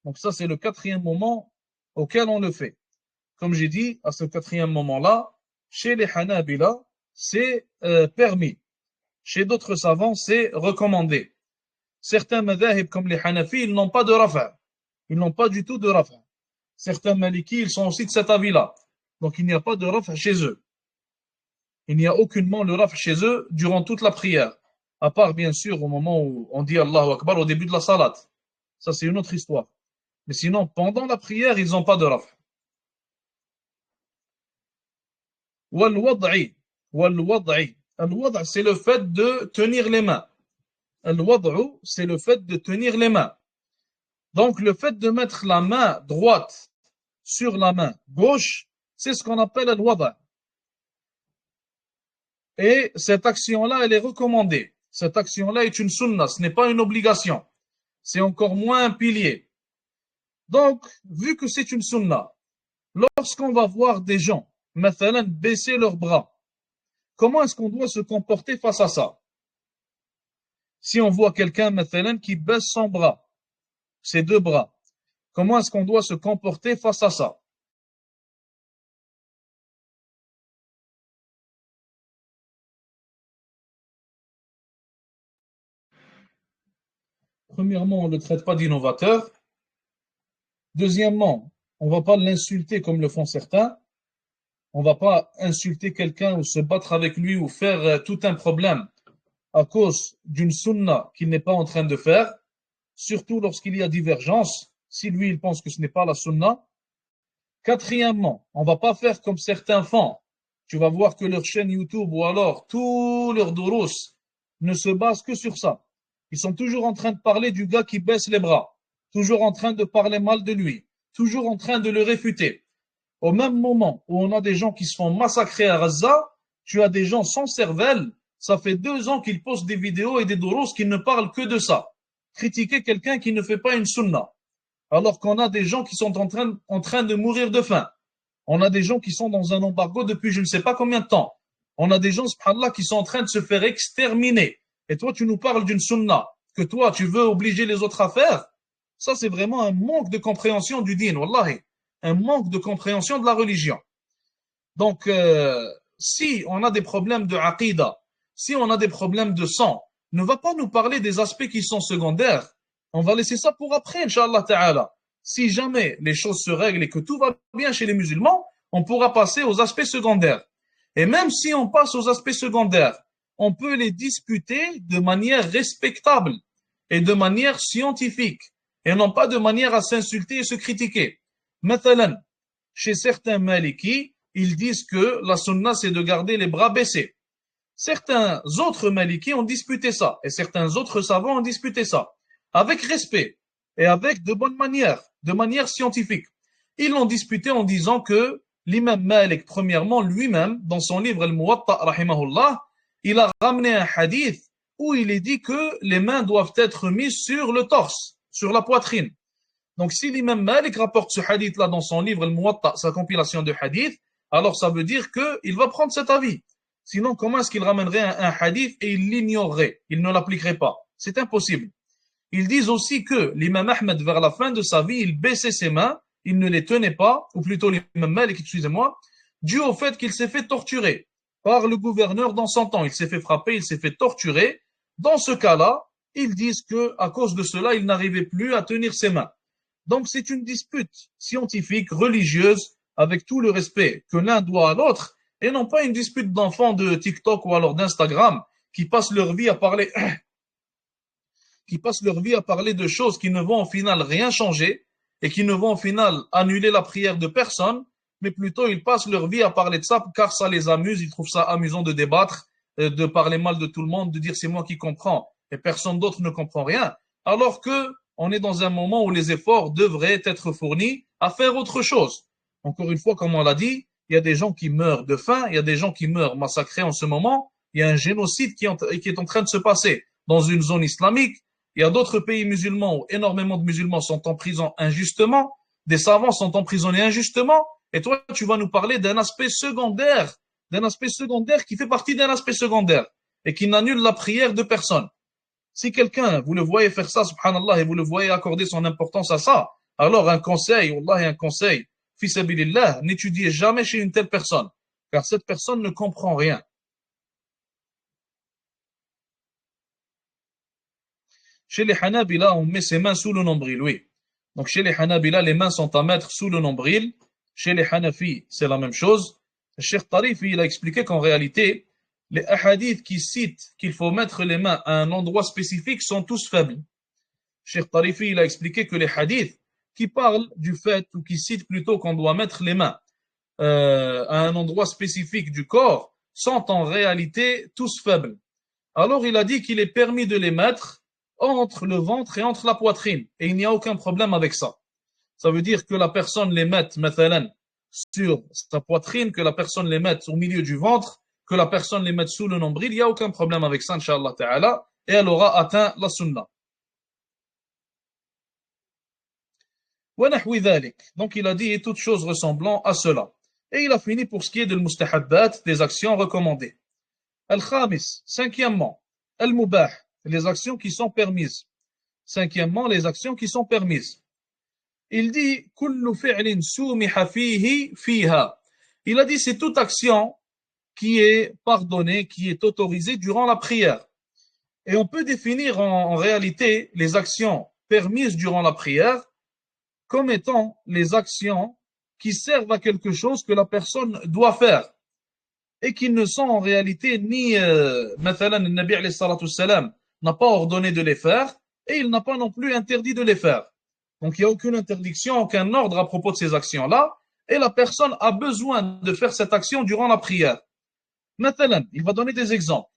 Donc ça, c'est le quatrième moment auquel on le fait. Comme j'ai dit, à ce quatrième moment-là, chez les Hanabila, c'est permis. Chez d'autres savants, c'est recommandé. Certains madhahib comme les Hanafi, ils n'ont pas de rafa'. Ils n'ont pas du tout de rafa'. Certains Maliki, ils sont aussi de cet avis-là. Donc il n'y a pas de rafa' chez eux. Il n'y a aucunement le rafa' chez eux durant toute la prière. À part, bien sûr, au moment où on dit Allahu Akbar au début de la salat. Ça, c'est une autre histoire. Mais sinon, pendant la prière, ils n'ont pas de rafa'. Wal-wad'i. Wal-wad'i. Al-wad' c'est le fait de tenir les mains. Al-wad'u, c'est le fait de tenir les mains. Donc, le fait de mettre la main droite sur la main gauche, c'est ce qu'on appelle al-wad'. Et cette action-là, elle est recommandée. Cette action-là est une sunna, ce n'est pas une obligation. C'est encore moins un pilier. Donc, vu que c'est une sunna, lorsqu'on va voir des gens, mathalan, baisser leurs bras, comment est-ce qu'on doit se comporter face à ça? Si on voit quelqu'un, mathalan, qui baisse son bras, ses deux bras, comment est-ce qu'on doit se comporter face à ça? Premièrement, on ne le traite pas d'innovateur. Deuxièmement, on ne va pas l'insulter comme le font certains. On ne va pas insulter quelqu'un ou se battre avec lui ou faire tout un problème à cause d'une sunna qu'il n'est pas en train de faire, surtout lorsqu'il y a divergence, si lui il pense que ce n'est pas la sunna. Quatrièmement, on ne va pas faire comme certains font. Tu vas voir que leur chaîne YouTube ou alors tous leurs durous ne se basent que sur ça. Ils sont toujours en train de parler du gars qui baisse les bras, toujours en train de parler mal de lui, toujours en train de le réfuter. Au même moment où on a des gens qui se font massacrer à Gaza, tu as des gens sans cervelle. Ça fait 2 ans qu'ils postent des vidéos et des durous qui ne parlent que de ça. Critiquer quelqu'un qui ne fait pas une sunna. Alors qu'on a des gens qui sont en train de mourir de faim. On a des gens qui sont dans un embargo depuis je ne sais pas combien de temps. On a des gens, subhanallah, qui sont en train de se faire exterminer. Et toi, tu nous parles d'une sunna que toi, tu veux obliger les autres à faire. Ça, c'est vraiment un manque de compréhension du din, wallahi. Un manque de compréhension de la religion. Donc, si on a des problèmes de aqidah, si on a des problèmes de sang, ne va pas nous parler des aspects qui sont secondaires. On va laisser ça pour après, Inch'Allah Ta'ala. Si jamais les choses se règlent et que tout va bien chez les musulmans, on pourra passer aux aspects secondaires. Et même si on passe aux aspects secondaires, on peut les discuter de manière respectable et de manière scientifique, et non pas de manière à s'insulter et se critiquer. Mathalan, chez certains Maliki, ils disent que la sunna, c'est de garder les bras baissés. Certains autres Maliki ont disputé ça, et certains autres savants ont disputé ça, avec respect et avec de bonnes manières, de manière scientifique. Ils l'ont disputé en disant que l'imam Malik, premièrement, lui-même, dans son livre Al-Muwatta, rahimahullah, il a ramené un hadith où il est dit que les mains doivent être mises sur le torse, sur la poitrine. Donc, si l'imam Malik rapporte ce hadith-là dans son livre Al-Muwatta, sa compilation de hadith, alors ça veut dire qu'il va prendre cet avis. Sinon, comment est-ce qu'il ramènerait un hadith et il l'ignorerait? Il ne l'appliquerait pas. C'est impossible. Ils disent aussi que l'imam Ahmed, vers la fin de sa vie, il baissait ses mains, il ne les tenait pas, ou plutôt l'imam Malik, excusez-moi, dû au fait qu'il s'est fait torturer par le gouverneur dans son temps. Il s'est fait frapper, il s'est fait torturer. Dans ce cas-là, ils disent que à cause de cela, il n'arrivait plus à tenir ses mains. Donc c'est une dispute scientifique, religieuse, avec tout le respect que l'un doit à l'autre, et non pas une dispute d'enfants de TikTok ou alors d'Instagram qui passent leur vie à parler de choses qui ne vont au final rien changer et qui ne vont au final annuler la prière de personne, mais plutôt ils passent leur vie à parler de ça car ça les amuse, ils trouvent ça amusant de débattre, de parler mal de tout le monde, de dire c'est moi qui comprends et personne d'autre ne comprend rien, alors que on est dans un moment où les efforts devraient être fournis à faire autre chose. Encore une fois, comme on l'a dit, il y a des gens qui meurent de faim, il y a des gens qui meurent massacrés en ce moment, il y a un génocide qui est en train de se passer dans une zone islamique, il y a d'autres pays musulmans où énormément de musulmans sont en prison injustement, des savants sont emprisonnés injustement, et toi, tu vas nous parler d'un aspect secondaire qui fait partie d'un aspect secondaire, et qui n'annule la prière de personne. Si quelqu'un, vous le voyez faire ça, subhanallah, et vous le voyez accorder son importance à ça, alors un conseil, wallah, un conseil, fi sabilillah, n'étudiez jamais chez une telle personne, car cette personne ne comprend rien. Chez les Hanabila, on met ses mains sous le nombril, oui. Donc chez les Hanabila, les mains sont à mettre sous le nombril. Chez les Hanafi, c'est la même chose. Le Cheikh Tarifi, il a expliqué qu'en réalité, les hadiths qui citent qu'il faut mettre les mains à un endroit spécifique sont tous faibles. Cheikh Tarifi, il a expliqué que les hadiths qui parlent du fait, ou qui citent plutôt qu'on doit mettre les mains à un endroit spécifique du corps, sont en réalité tous faibles. Alors il a dit qu'il est permis de les mettre entre le ventre et entre la poitrine. Et il n'y a aucun problème avec ça. Ça veut dire que la personne les mette, mathalan, sur sa poitrine, que la personne les mette au milieu du ventre, que la personne les mette sous le nombril. Il n'y a aucun problème avec ça, Inch'Allah Ta'ala. Et elle aura atteint la sunna. Donc il a dit toutes choses ressemblant à cela. Et il a fini pour ce qui est de mustahabbat, des actions recommandées. Al-Khamis, cinquièmement, Al-Mubah, les actions qui sont permises. Cinquièmement, les actions qui sont permises. Il dit kullu fi'lin sumiha fihi fiha. Il a dit c'est toute action qui est pardonnée, qui est autorisée durant la prière. Et on peut définir en réalité les actions permises durant la prière comme étant les actions qui servent à quelque chose que la personne doit faire et qui ne sont en réalité ni mathalan le Nabi alayhi salatu salam n'a pas ordonné de les faire et il n'a pas non plus interdit de les faire. Donc il n'y a aucune interdiction, aucun ordre à propos de ces actions-là et la personne a besoin de faire cette action durant la prière. Mathalan, il va donner des exemples.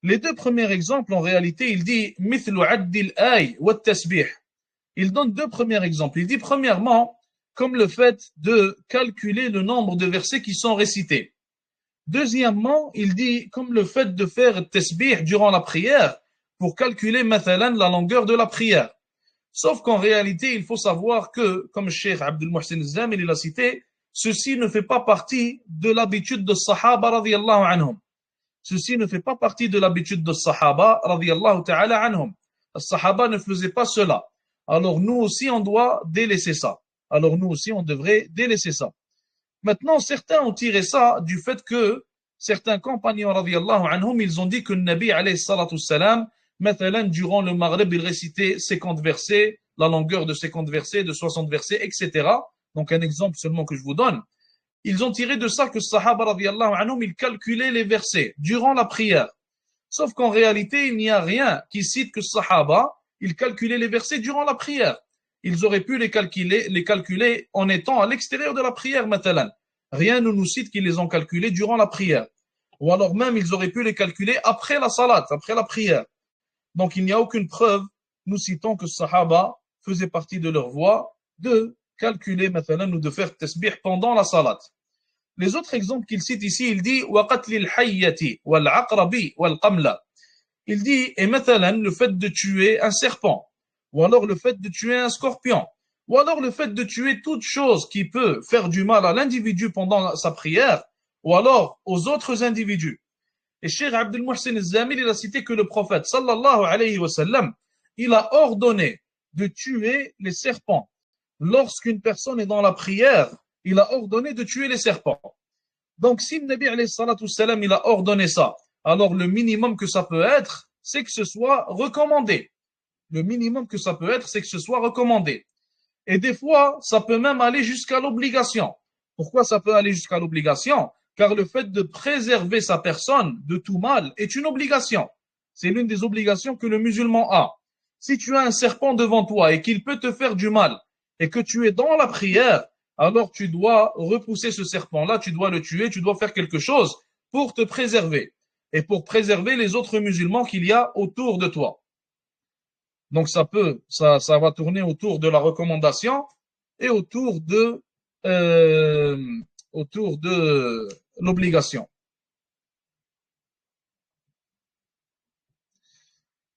Les deux premiers exemples, en réalité, il dit mithlu addil ay wa tasbih. Il donne deux premiers exemples. Il dit premièrement, comme le fait de calculer le nombre de versets qui sont récités. Deuxièmement, il dit comme le fait de faire tasbih durant la prière pour calculer mathalan la longueur de la prière. Sauf qu'en réalité, il faut savoir que, comme Cheikh Abdul Muhsin Zamil il a cité, ceci ne fait pas partie de l'habitude de Sahaba radiyallahu anhum. Ceci ne fait pas partie de l'habitude de Sahaba radiyallahu ta'ala anhum. Les Sahaba ne faisaient pas cela. Alors nous aussi, on doit délaisser ça. Alors nous aussi, on devrait délaisser ça. Maintenant, certains ont tiré ça du fait que certains compagnons radiyallahu anhum, ils ont dit que le Nabi alayhi salatu salam, mathalan, durant le Maghrib, il récitait 50 versets, la longueur de 50 versets, de 60 versets, etc. Donc un exemple seulement que je vous donne. Ils ont tiré de ça que Sahaba radiyallahu anhum, ils calculaient les versets durant la prière. Sauf qu'en réalité, il n'y a rien qui cite que Sahaba, ils calculaient les versets durant la prière. Ils auraient pu les calculer en étant à l'extérieur de la prière, matalan. Rien ne nous cite qu'ils les ont calculés durant la prière. Ou alors même, ils auraient pu les calculer après la salat, après la prière. Donc, il n'y a aucune preuve, nous citons que Sahaba faisait partie de leur voie de calculer, matalan, ou de faire tasbih pendant la salat. Les autres exemples qu'il cite ici, il dit وَقَتْلِ الْحَيَّةِ وَالْعَقْرَبِ وَالْقَمْلَ. Il dit, et maintenant, le fait de tuer un serpent, ou alors le fait de tuer un scorpion, ou alors le fait de tuer toute chose qui peut faire du mal à l'individu pendant sa prière, ou alors aux autres individus. Et Cheikh Abdul Muhsin al-Zamil, il a cité que le prophète, sallallahu alayhi wa sallam, il a ordonné de tuer les serpents. Lorsqu'une personne est dans la prière, il a ordonné de tuer les serpents. Donc, si le Nabi alayhi salatu salam, il a ordonné ça, alors le minimum que ça peut être, c'est que ce soit recommandé. Le minimum que ça peut être, c'est que ce soit recommandé. Et des fois, ça peut même aller jusqu'à l'obligation. Pourquoi ça peut aller jusqu'à l'obligation? Car le fait de préserver sa personne de tout mal est une obligation. C'est l'une des obligations que le musulman a. Si tu as un serpent devant toi et qu'il peut te faire du mal, et que tu es dans la prière, alors tu dois repousser ce serpent-là, tu dois le tuer, tu dois faire quelque chose pour te préserver et pour préserver les autres musulmans qu'il y a autour de toi. Donc ça va tourner autour de la recommandation et autour de euh, autour de l'obligation.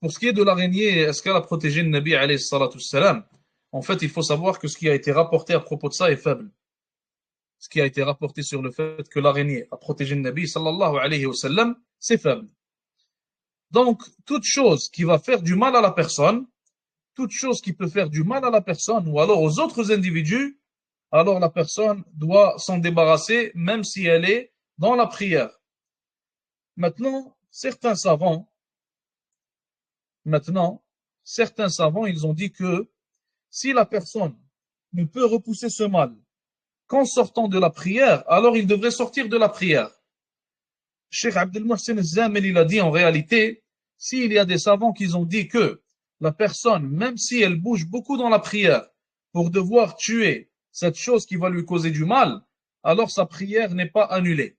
Pour ce qui est de l'araignée, est-ce qu'elle a protégé le Nabi alayhi salatu salam? En fait, il faut savoir que ce qui a été rapporté à propos de ça est faible. Ce qui a été rapporté sur le fait que l'araignée a protégé le Nabi sallallahu alayhi wa sallam, c'est faible. Donc, toute chose qui va faire du mal à la personne, toute chose qui peut faire du mal à la personne ou alors aux autres individus, alors la personne doit s'en débarrasser même si elle est dans la prière. Maintenant, maintenant, certains savants, ils ont dit que si la personne ne peut repousser ce mal qu'en sortant de la prière, alors il devrait sortir de la prière. Cheikh Abdel Mohsen Zamel, il a dit en réalité, s'il y a des savants qui ont dit que la personne, même si elle bouge beaucoup dans la prière, pour devoir tuer cette chose qui va lui causer du mal, alors sa prière n'est pas annulée.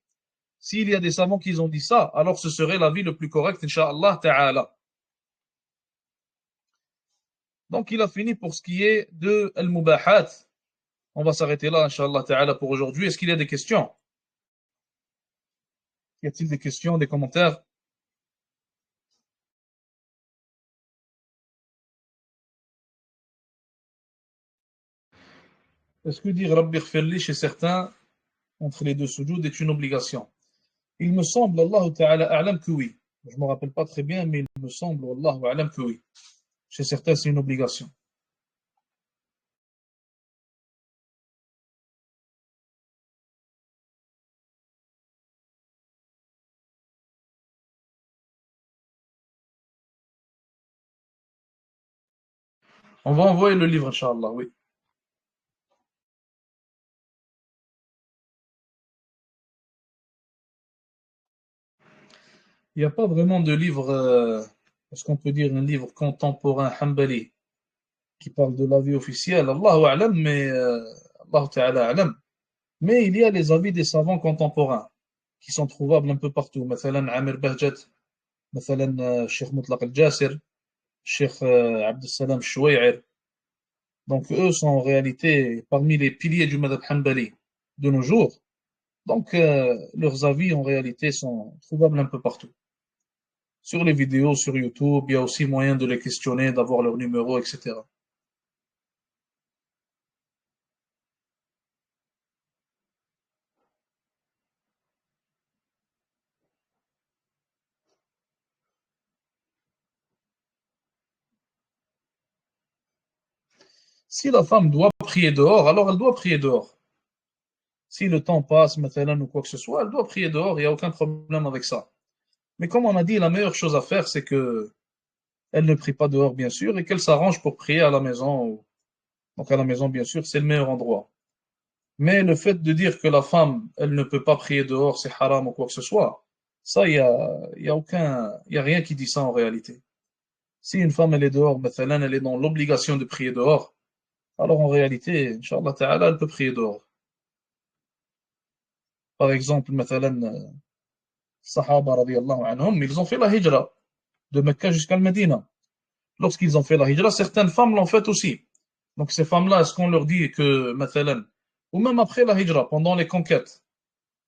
S'il y a des savants qui ont dit ça, alors ce serait l'avis le plus correct, Inch'Allah Ta'ala. Donc il a fini pour ce qui est de Al-Mubahat. On va s'arrêter là, Inch'Allah Ta'ala, pour aujourd'hui. Est-ce qu'il y a des questions? Y a-t-il des questions, des commentaires? Est-ce que dire Rabbi Khfirli chez certains, entre les deux sujouds, est une obligation? Il me semble, Allah Ta'ala a'lam que oui. Je ne me rappelle pas très bien, mais il me semble, Allah a'lam que oui. Chez certains, c'est une obligation. On va envoyer le livre, Inch'Allah, oui. Il n'y a pas vraiment de livre, est-ce qu'on peut dire un livre contemporain Hanbali qui parle de la vie officielle? Allahu a'lam, mais Allah Ta'ala a'lam. Mais il y a les avis des savants contemporains qui sont trouvables un peu partout. مثلا Amir Bahjat, مثلا Cheikh Mutlaq al-Jasir, Cheikh Abdel Salam Chouaïr. Donc eux sont en réalité parmi les piliers du madhab Hanbali de nos jours. Donc leurs avis en réalité sont trouvables un peu partout. Sur les vidéos, sur YouTube, il y a aussi moyen de les questionner, d'avoir leur numéro, etc. Si la femme doit prier dehors, alors elle doit prier dehors. Si le temps passe, مثلا, ou quoi que ce soit, elle doit prier dehors, il n'y a aucun problème avec ça. Mais comme on a dit, la meilleure chose à faire, c'est que elle ne prie pas dehors, bien sûr, et qu'elle s'arrange pour prier à la maison. Donc à la maison, bien sûr, c'est le meilleur endroit. Mais le fait de dire que la femme, elle ne peut pas prier dehors, c'est haram ou quoi que ce soit, ça, il y a rien qui dit ça en réalité. Si une femme, elle est dehors, مثلا, elle est dans l'obligation de prier dehors, alors en réalité, Inch'Allah Ta'ala, elle peut prier dehors. Par exemple, مثلا, Sahaba radiallahu anhum, ils ont fait la hijra de Mecca jusqu'à Medina. Lorsqu'ils ont fait la hijra, certaines femmes l'ont fait aussi. Donc ces femmes-là, est-ce qu'on leur dit que, مثلا, ou même après la hijra, pendant les conquêtes,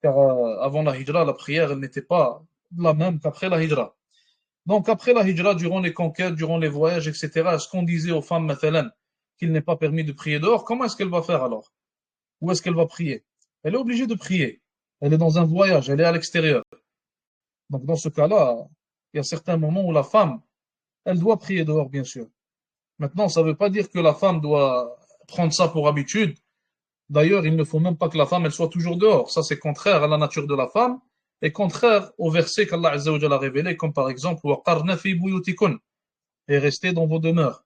car avant la hijra, la prière, elle n'était pas la même qu'après la hijra. Donc après la hijra, durant les conquêtes, durant les voyages, etc., est-ce qu'on disait aux femmes, مثلا, qu'il n'est pas permis de prier dehors? Comment est-ce qu'elle va faire alors? Où est-ce qu'elle va prier? Elle est obligée de prier. Elle est dans un voyage, elle est à l'extérieur. Donc dans ce cas-là, il y a certains moments où la femme, elle doit prier dehors, bien sûr. Maintenant, ça ne veut pas dire que la femme doit prendre ça pour habitude. D'ailleurs, il ne faut même pas que la femme elle soit toujours dehors. Ça, c'est contraire à la nature de la femme et contraire au verset qu'Allah Azza wa Jalla a révélé, comme par exemple, وَقَرْنَ فِي بُيُوتِكُنْ, et restez dans vos demeures.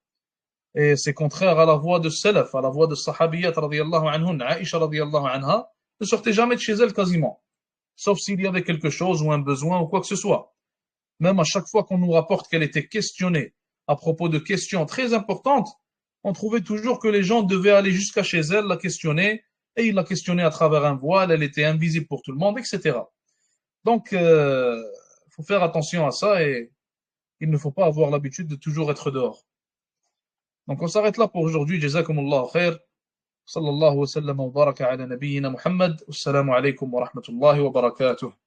Et c'est contraire à la voix de Salaf, à la voix de Sahabiyat radiyallahu anhun, Aisha radiyallahu anha, ne sortez jamais de chez elle quasiment. Sauf s'il y avait quelque chose ou un besoin ou quoi que ce soit. Même à chaque fois qu'on nous rapporte qu'elle était questionnée à propos de questions très importantes, on trouvait toujours que les gens devaient aller jusqu'à chez elle, la questionner, et ils la questionnaient à travers un voile, elle était invisible pour tout le monde, etc. Donc, il faut faire attention à ça et il ne faut pas avoir l'habitude de toujours être dehors. Donc, on s'arrête là pour aujourd'hui. Jazakumullah khair. صلى الله وسلم وبارك على نبينا محمد. والسلام عليكم ورحمة الله وبركاته.